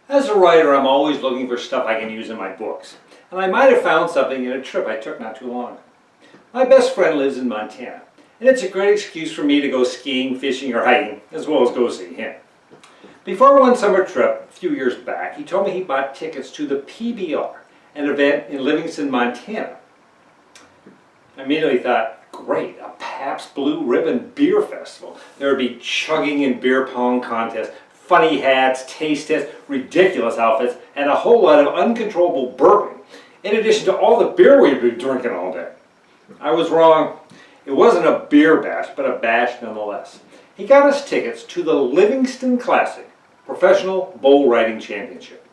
As a writer, I'm always looking for stuff I can use in my books, and I might have found something in a trip I took not too long ago. My best friend lives in Montana, and it's a great excuse for me to go skiing, fishing, or hiking, as well as go see him. Before one summer trip, a few years back, he told me he bought tickets to the PBR, an event in Livingston, Montana. I immediately thought, great, a Pabst Blue Ribbon beer festival. There would be chugging and beer pong contests, funny hats, taste tests, ridiculous outfits, and a whole lot of uncontrollable burping, in addition to all the beer we'd been drinking all day. I was wrong. It wasn't a beer bash, but a bash nonetheless. He got us tickets to the Livingston Classic, Professional Bull Riding Championship.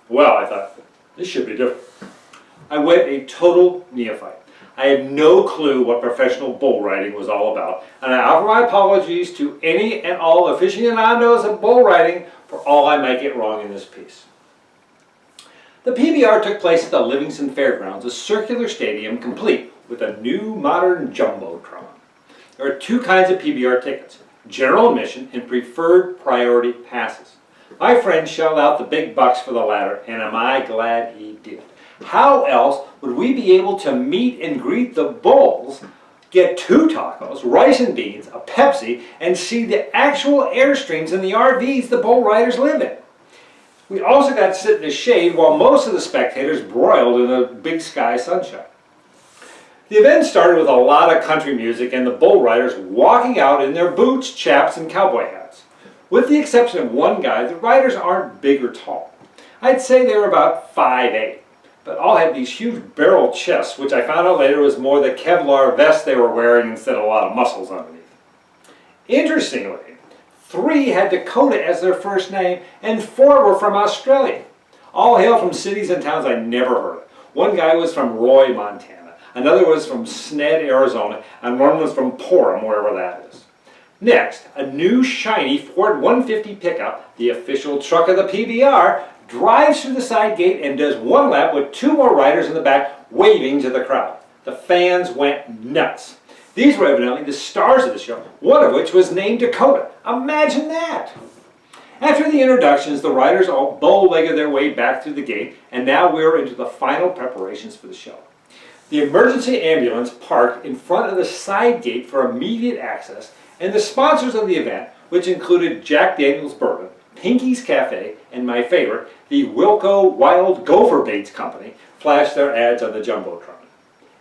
Well, I thought, this should be different. I went a total neophyte. I had no clue what professional bull riding was all about, and I offer my apologies to any and all aficionados of bull riding for all I might get wrong in this piece. The PBR took place at the Livingston Fairgrounds, a circular stadium complete with a new modern jumbotron. There are two kinds of PBR tickets, general admission and preferred priority passes. My friend shelled out the big bucks for the latter, and am I glad he did. How else would we be able to meet and greet the bulls, get 2 tacos, rice and beans, a Pepsi, and see the actual Airstreams in the RVs the bull riders live in? We also got to sit in the shade while most of the spectators broiled in the big sky sunshine. The event started with a lot of country music and the bull riders walking out in their boots, chaps, and cowboy hats. With the exception of one guy, the riders aren't big or tall. I'd say they're about 5'8". But all had these huge barrel chests, which I found out later was more the Kevlar vest they were wearing instead of a lot of muscles underneath. Interestingly, 3 had Dakota as their first name, and 4 were from Australia. All hail from cities and towns I never heard of. One guy was from Roy, Montana. Another was from Sned, Arizona, and one was from Porham, wherever that is. Next, a new shiny Ford 150 pickup, the official truck of the PBR, drives through the side gate and does 1 lap with 2 more riders in the back waving to the crowd. The fans went nuts. These were evidently the stars of the show, one of which was named Dakota. Imagine that! After the introductions, the riders all bow-legged their way back through the gate, and now we were into the final preparations for the show. The emergency ambulance parked in front of the side gate for immediate access, and the sponsors of the event, which included Jack Daniels Bourbon, Pinky's Cafe, and my favorite, the Wilco Wild Gopher Baits Company, flashed their ads on the jumbotron.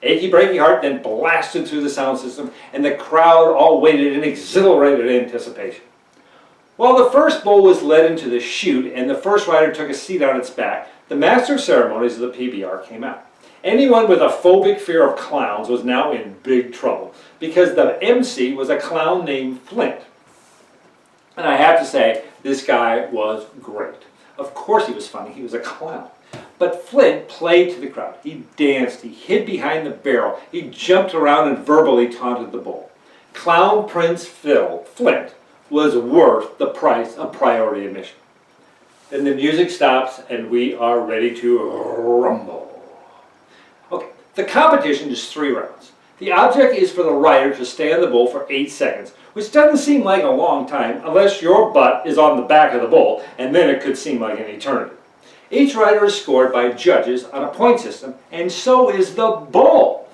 Achy Breaky Heart then blasted through the sound system, and the crowd all waited in exhilarated anticipation. While the first bull was led into the chute and the first rider took a seat on its back, the master of ceremonies of the PBR came out. Anyone with a phobic fear of clowns was now in big trouble, because the MC was a clown named Flint. And I have to say, this guy was great. Of course he was funny, he was a clown. But Flint played to the crowd. He danced, he hid behind the barrel, he jumped around and verbally taunted the bull. Clown Prince Flint was worth the price of priority admission. Then the music stops and we are ready to rumble. Okay, the competition is 3 rounds. The object is for the rider to stay on the bull for 8 seconds, which doesn't seem like a long time unless your butt is on the back of the bull, and then it could seem like an eternity. Each rider is scored by judges on a point system, and so is the bull.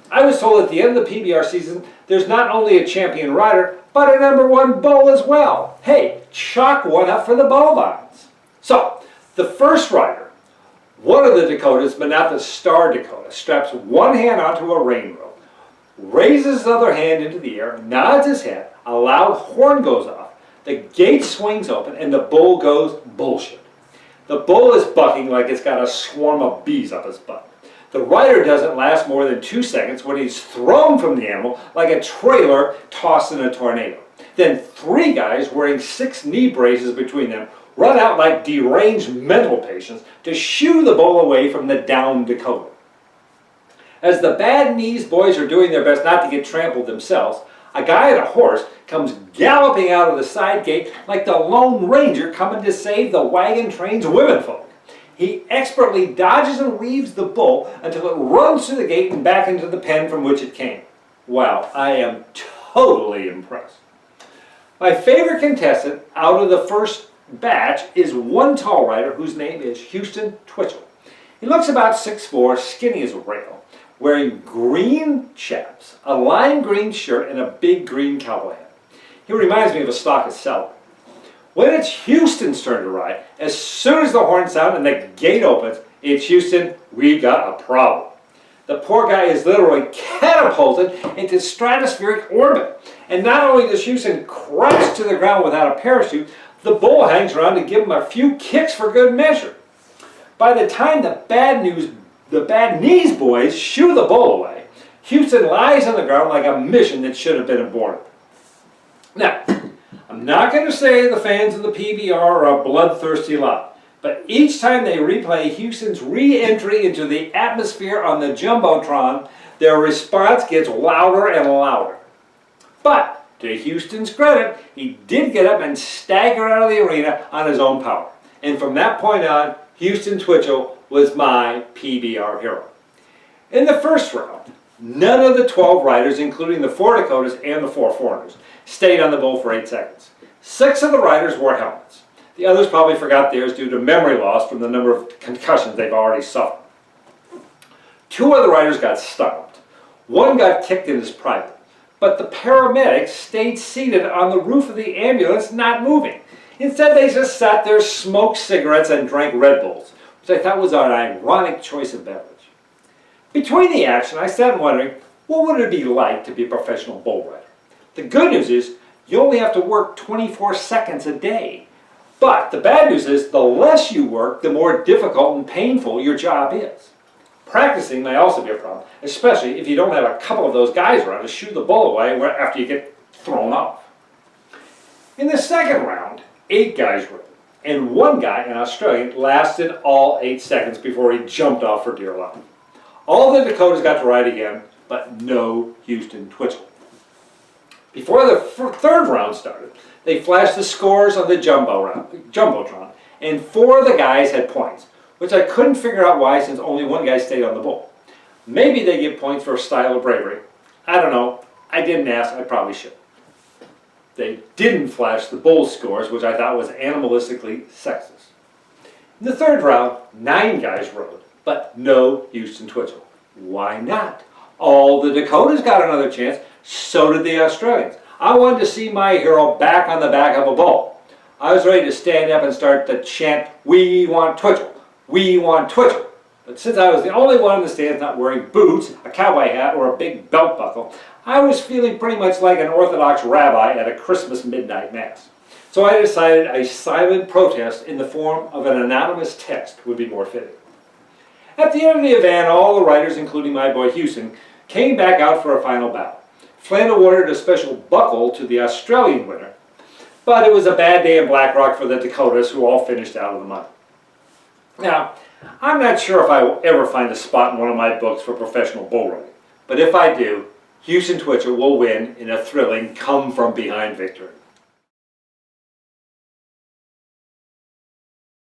I was told at the end of the PBR season, there's not only a champion rider, but a #1 bull as well. Hey, chalk one up for the bovines. So, the first rider, one of the Dakotas, but not the star Dakota, straps one hand onto a rein rope, raises his other hand into the air, nods his head, a loud horn goes off, the gate swings open, and the bull goes bullshit. The bull is bucking like it's got a swarm of bees up his butt. The rider doesn't last more than 2 seconds when he's thrown from the animal like a trailer tossed in a tornado. Then 3 guys wearing 6 knee braces between them run out like deranged mental patients to shoo the bull away from the downed Dakota. As the bad knees boys are doing their best not to get trampled themselves, a guy on a horse comes galloping out of the side gate like the Lone Ranger coming to save the wagon train's womenfolk. He expertly dodges and weaves the bull until it runs through the gate and back into the pen from which it came. Wow, I am totally impressed. My favorite contestant out of the first batch is one tall rider whose name is Houston Twitchell. He looks about 6'4", skinny as a rail, wearing green chaps, a lime green shirt, and a big green cowboy hat. He reminds me of a stalk of celery. When it's Houston's turn to ride, as soon as the horn sounds and the gate opens, it's Houston, we've got a problem. The poor guy is literally catapulted into stratospheric orbit. And not only does Houston crash to the ground without a parachute, the bull hangs around to give him a few kicks for good measure. By the time the bad knees boys shoo the bull away, Houston lies on the ground like a mission that should have been aborted. Now, I'm not going to say the fans of the PBR are a bloodthirsty lot, but each time they replay Houston's re-entry into the atmosphere on the Jumbotron, their response gets louder and louder. But, to Houston's credit, he did get up and stagger out of the arena on his own power. And from that point on, Houston Twitchell was my PBR hero. In the first round, none of the 12 riders, including the 4 Dakotas and the 4 foreigners, stayed on the bull for 8 seconds. 6 of the riders wore helmets. The others probably forgot theirs due to memory loss from the number of concussions they've already suffered. 2 of the riders got stumped. 1 got kicked in his private. But the paramedics stayed seated on the roof of the ambulance, not moving. Instead, they just sat there, smoked cigarettes, and drank Red Bulls, which I thought was an ironic choice of beverage. Between the action, I sat wondering, what would it be like to be a professional bull rider? The good news is, you only have to work 24 seconds a day. But the bad news is, the less you work, the more difficult and painful your job is. Practicing may also be a problem, especially if you don't have a couple of those guys around to shoo the bull away after you get thrown off. In the second round, 8 guys rode, and 1 guy, an Australian, lasted all 8 seconds before he jumped off for dear life. All the Dakotas got to ride again, but no Houston Twitchell. Before the third round started, they flashed the scores on the Jumbotron, and 4 of the guys had points, which I couldn't figure out why since only 1 guy stayed on the bull. Maybe they give points for a style of bravery. I don't know. I didn't ask. I probably should. They didn't flash the bull scores, which I thought was animalistically sexist. In the third round, 9 guys rode, but no Houston Twitchell. Why not? All the Dakotas got another chance, so did the Australians. I wanted to see my hero back on the back of a bull. I was ready to stand up and start to chant, "We want Twitchell! We want Twitchell!" But since I was the only one in the stands not wearing boots, a cowboy hat, or a big belt buckle, I was feeling pretty much like an Orthodox rabbi at a Christmas midnight mass. So I decided a silent protest in the form of an anonymous text would be more fitting. At the end of the event, all the riders, including my boy Houston, came back out for a final bout. Flynn awarded a special buckle to the Australian winner, but it was a bad day in Black Rock for the Dakotas, who all finished out of the money. Now, I'm not sure if I will ever find a spot in one of my books for professional bull riding, but if I do, Houston Twitchell will win in a thrilling come-from-behind victory.